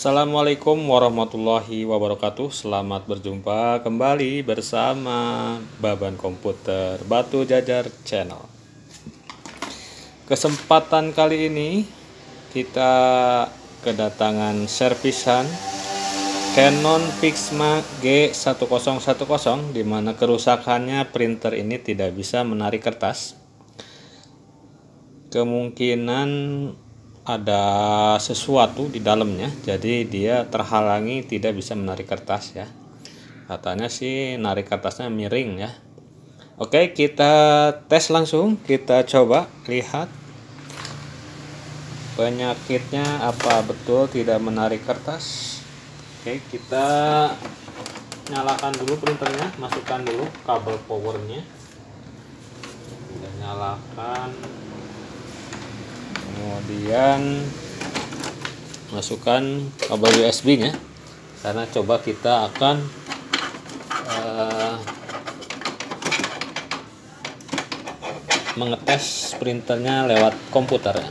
Assalamualaikum warahmatullahi wabarakatuh. Selamat berjumpa kembali bersama Baban Komputer Batu Jajar Channel. Kesempatan kali ini kita kedatangan servisan Canon Pixma G1010, di mana kerusakannya printer ini tidak bisa menarik kertas. Kemungkinan ada sesuatu di dalamnya, jadi dia terhalangi tidak bisa menarik kertas ya. Katanya sih narik kertasnya miring ya. Oke, kita tes langsung, kita coba lihat penyakitnya apa betul tidak menarik kertas. Oke, kita nyalakan dulu printernya, masukkan dulu kabel powernya, kita nyalakan, kemudian masukkan kabel USB nya, karena coba kita akan mengetes printernya lewat komputer ya.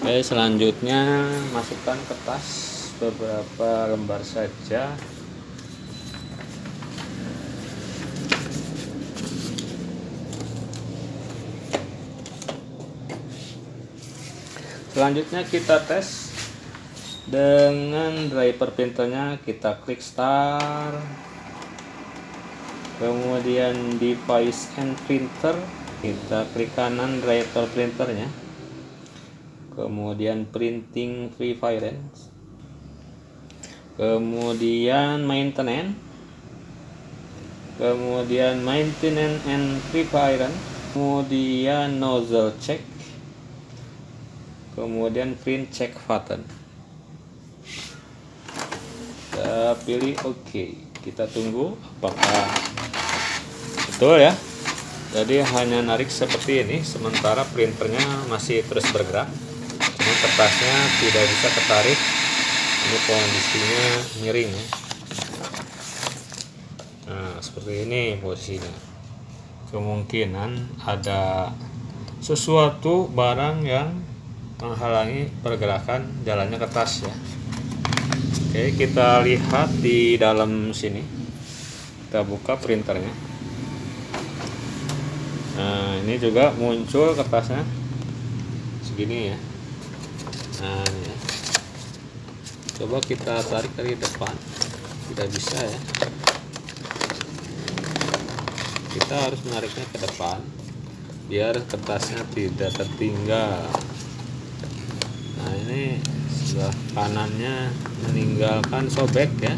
Oke, selanjutnya masukkan kertas beberapa lembar saja. Selanjutnya kita tes dengan driver printernya, kita klik start, kemudian device and printer, kita klik kanan driver printernya, kemudian printing preference, kemudian maintenance, kemudian maintenance and preference, kemudian nozzle check, kemudian print check button. Kita pilih OK. Kita tunggu apakah betul ya. Jadi hanya narik seperti ini, sementara printernya masih terus bergerak, cuma kertasnya tidak bisa ketarik. Ini kondisinya miring ya. Nah, seperti ini posisinya. Kemungkinan ada sesuatu barang yang menghalangi pergerakan jalannya kertas ya. Oke, kita lihat di dalam sini. Kita buka printernya. Nah, ini juga muncul kertasnya segini ya. Nah, ini ya. Coba kita tarik dari depan. Tidak bisa ya. Kita harus menariknya ke depan biar kertasnya tidak tertinggal. Nah, ini sebelah kanannya meninggalkan sobek ya.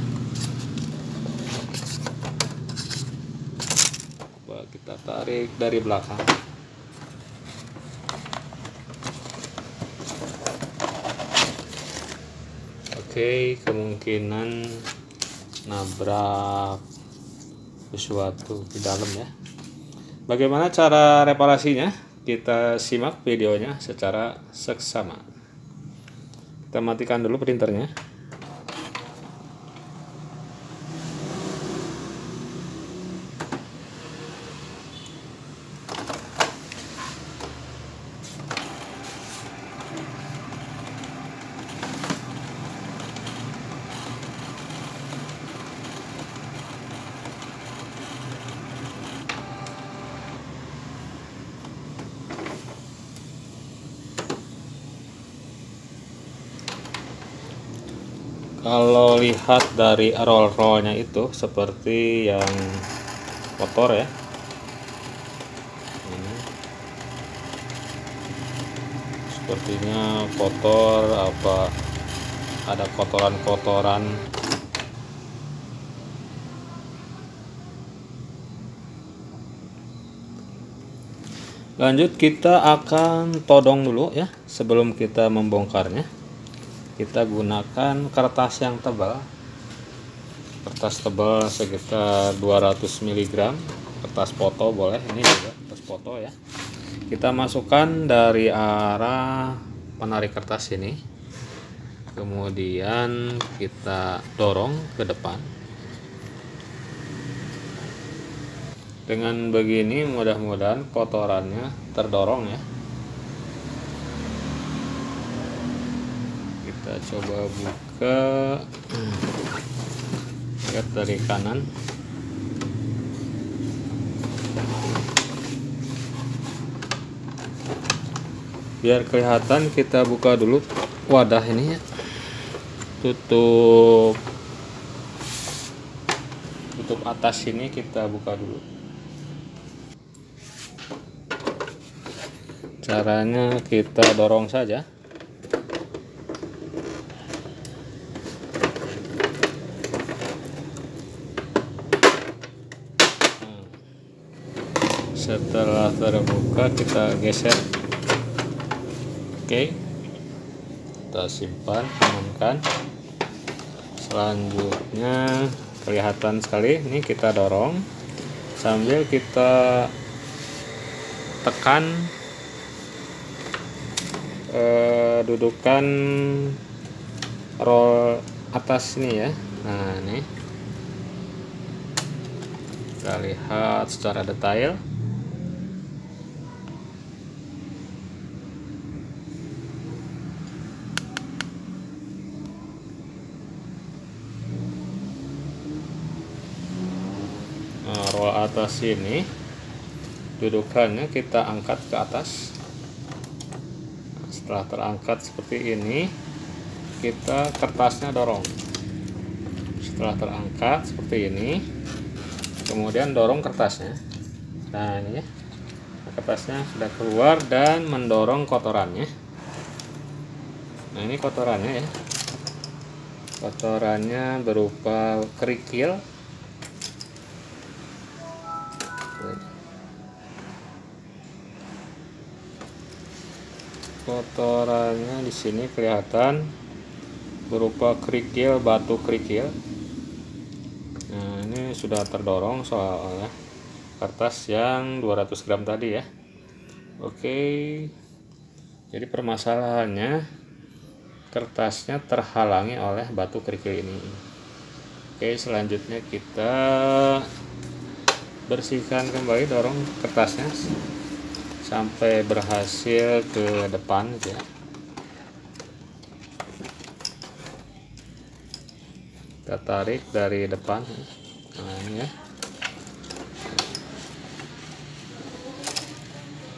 Coba kita tarik dari belakang. Oke, kemungkinan nabrak sesuatu di dalam ya. Bagaimana cara reparasinya? Kita simak videonya secara seksama. Kita matikan dulu printernya. Kalau lihat dari roll-rollnya itu seperti yang kotor ya. Ini sepertinya kotor, apa ada kotoran-kotoran. Lanjut, kita akan todong dulu ya sebelum kita membongkarnya. Kita gunakan kertas yang tebal, kertas tebal sekitar 200 mg, kertas foto boleh, ini juga kertas foto ya. Kita masukkan dari arah penarik kertas ini, kemudian kita dorong ke depan. Dengan begini mudah-mudahan kotorannya terdorong ya. Kita Kita coba buka, lihat dari kanan. Biar kelihatan, kita buka dulu wadah ini ya. Tutup atas ini kita buka dulu. Caranya kita dorong saja. Setelah terbuka kita geser. Oke, kita simpan, amankan. Selanjutnya kelihatan sekali, ini kita dorong sambil kita tekan dudukan roll atas ini ya. Nah, ini kita lihat secara detail. Nah, roll atas ini dudukannya kita angkat ke atas. Nah, setelah terangkat seperti ini, kita kertasnya dorong. Setelah terangkat seperti ini, kemudian dorong kertasnya. Nah, ini ya, kertasnya sudah keluar dan mendorong kotorannya. Nah, ini kotorannya ya. Kotorannya berupa kerikil. Kotorannya di sini kelihatan berupa kerikil, batu kerikil. Nah, ini sudah terdorong soalnya kertas yang 200 gram tadi ya. Oke, jadi permasalahannya kertasnya terhalangi oleh batu kerikil ini. Oke, selanjutnya kita bersihkan kembali, dorong kertasnya sampai berhasil ke depan gitu ya. Kita tarik dari depan. Nah, ini ya.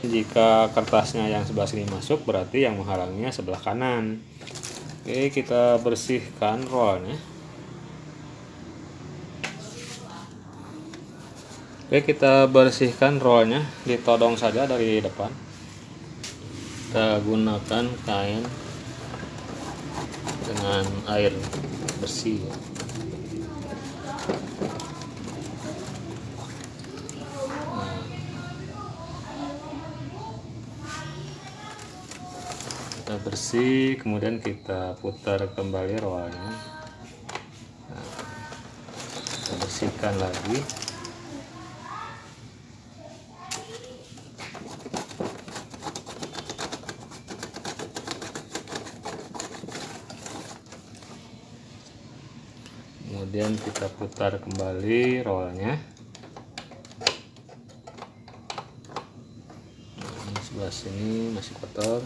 Jika kertasnya yang sebelah sini masuk, berarti yang menghalanginya sebelah kanan. Oke, kita bersihkan rollnya. Oke, kita bersihkan rollnya, ditodong saja dari depan. Kita gunakan kain dengan air bersih. Nah, kita bersih, kemudian kita putar kembali rollnya. Nah, kita bersihkan lagi. Kemudian kita putar kembali rollnya. Nah, sebelah sini masih kotor.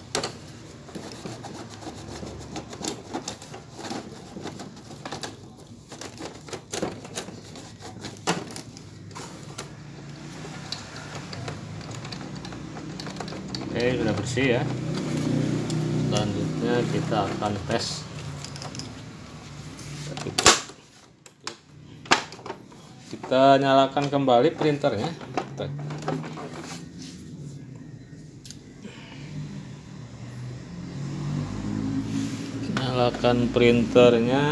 Oke, sudah bersih ya. Selanjutnya kita akan tes. Kita nyalakan kembali printernya. Nyalakan printernya.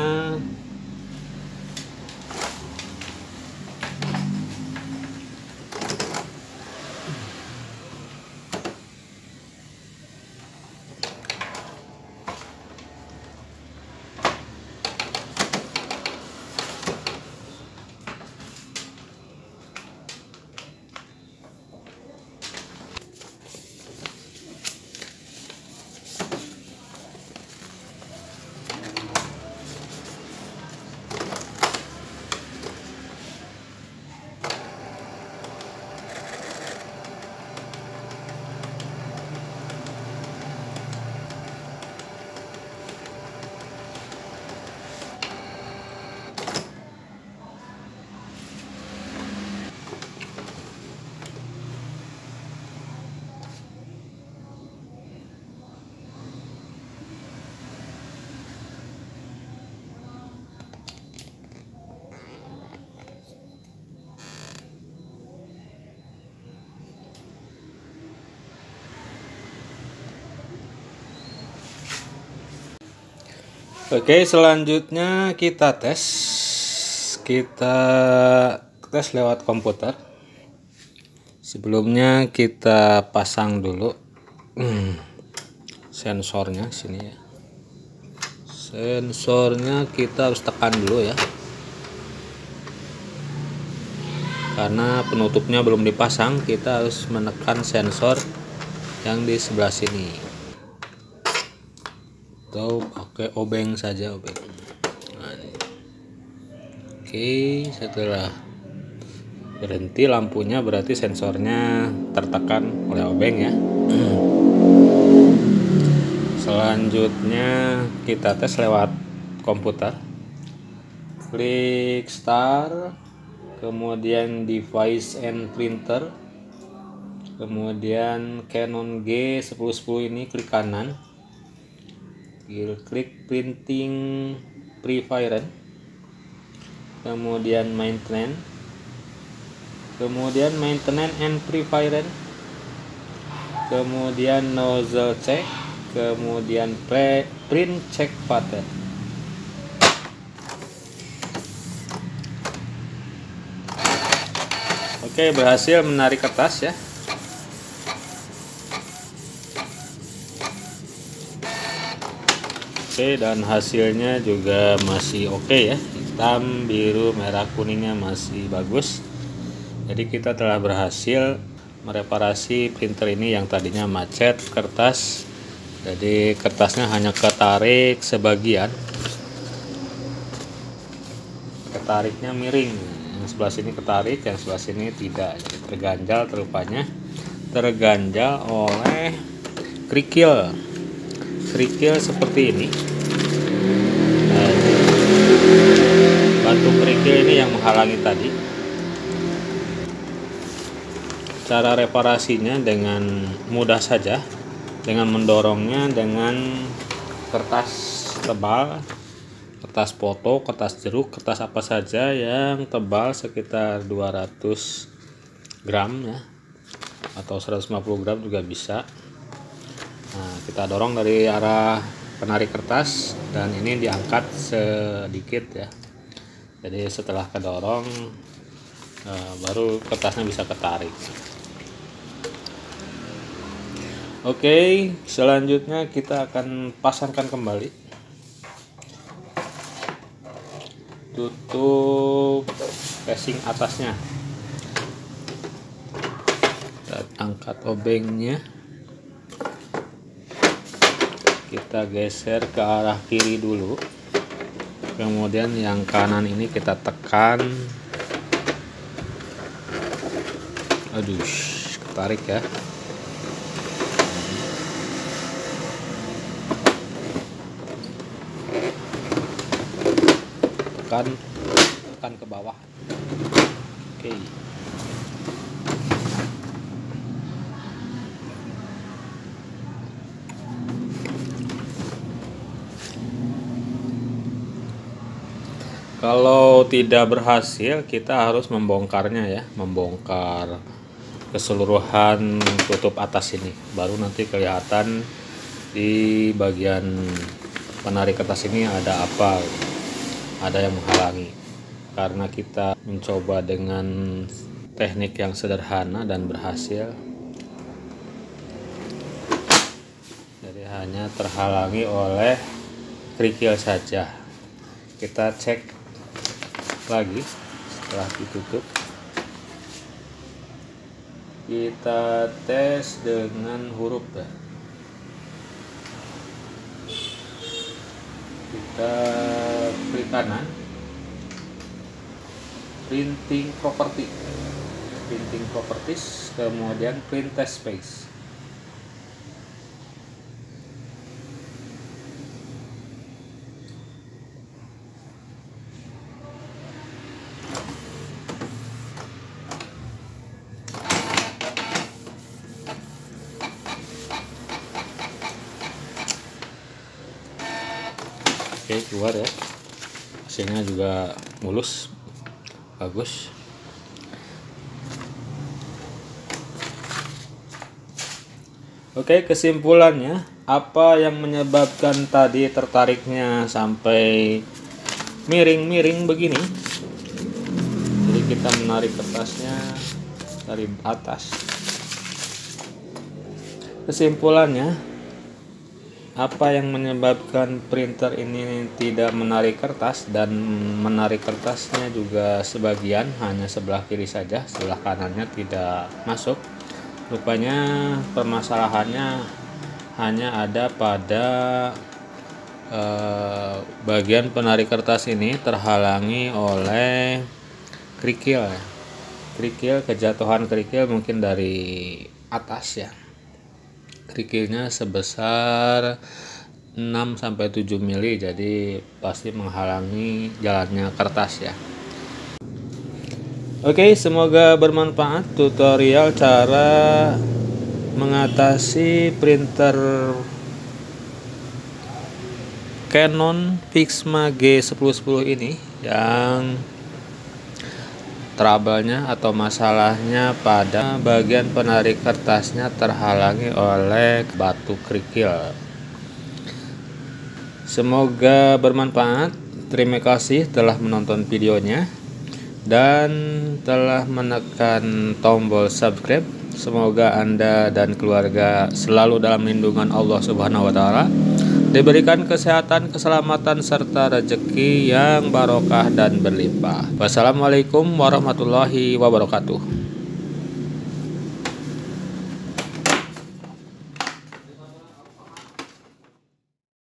Oke, selanjutnya kita tes. Kita tes lewat komputer. Sebelumnya kita pasang dulu sensornya sini ya. Sensornya kita harus tekan dulu ya. Karena penutupnya belum dipasang, kita harus menekan sensor yang di sebelah sini. Atau pakai obeng saja, obeng. Nah, oke, setelah berhenti lampunya berarti sensornya tertekan oleh obeng ya. Selanjutnya kita tes lewat komputer. Klik start, kemudian device and printer, kemudian Canon G1010 ini klik kanan, klik printing preference, kemudian maintenance, kemudian maintenance and preference, kemudian nozzle check, kemudian print check pattern. Oke, berhasil menarik kertas ya. Oke, dan hasilnya juga masih oke ya. Hitam, biru, merah, kuningnya masih bagus. Jadi kita telah berhasil mereparasi printer ini yang tadinya macet kertas. Jadi kertasnya hanya ketarik sebagian. Ketariknya miring. Yang sebelah sini ketarik, yang sebelah sini tidak. Jadi terganjal, rupanya terganjal oleh kerikil. Kerikil seperti ini. Batu kerikil ini yang menghalangi tadi. Cara reparasinya dengan mudah saja, dengan mendorongnya dengan kertas tebal, kertas foto, kertas jeruk, kertas apa saja yang tebal sekitar 200 gram ya, atau 150 gram juga bisa. Nah, kita dorong dari arah penarik kertas dan ini diangkat sedikit ya. Jadi setelah kedorong baru kertasnya bisa ketarik. Oke, selanjutnya kita akan pasangkan kembali. Tutup casing atasnya. Kita angkat obengnya. Kita geser ke arah kiri dulu, kemudian yang kanan ini kita tekan. Aduh, ketarik ya. Tekan ke bawah. Oke. Kalau tidak berhasil, kita harus membongkarnya ya, membongkar keseluruhan tutup atas ini. Baru nanti kelihatan di bagian penarik kertas ini ada apa, ada yang menghalangi. Karena kita mencoba dengan teknik yang sederhana dan berhasil, jadi hanya terhalangi oleh kerikil saja. Kita cek lagi setelah ditutup, kita tes dengan huruf ya. Kita klik kanan, printing properties, kemudian print test space. Oke, keluar ya, hasilnya juga mulus, bagus. Oke, kesimpulannya apa yang menyebabkan tadi tertariknya sampai miring-miring begini? Jadi kita menarik kertasnya dari atas. Kesimpulannya, apa yang menyebabkan printer ini tidak menarik kertas, dan menarik kertasnya juga sebagian, hanya sebelah kiri saja, sebelah kanannya tidak masuk. Rupanya permasalahannya hanya ada pada bagian penarik kertas ini terhalangi oleh kerikil. Kejatuhan kerikil mungkin dari atas ya. Kerikilnya sebesar 6-7 mili, jadi pasti menghalangi jalannya kertas ya. Oke, semoga bermanfaat tutorial cara mengatasi printer Canon Pixma G1010 ini yang trouble-nya atau masalahnya pada bagian penarik kertasnya terhalangi oleh batu kerikil. Semoga bermanfaat. Terima kasih telah menonton videonya dan telah menekan tombol subscribe. Semoga Anda dan keluarga selalu dalam lindungan Allah Subhanahu wa taala, diberikan kesehatan, keselamatan, serta rezeki yang barokah dan berlimpah. Wassalamualaikum warahmatullahi wabarakatuh.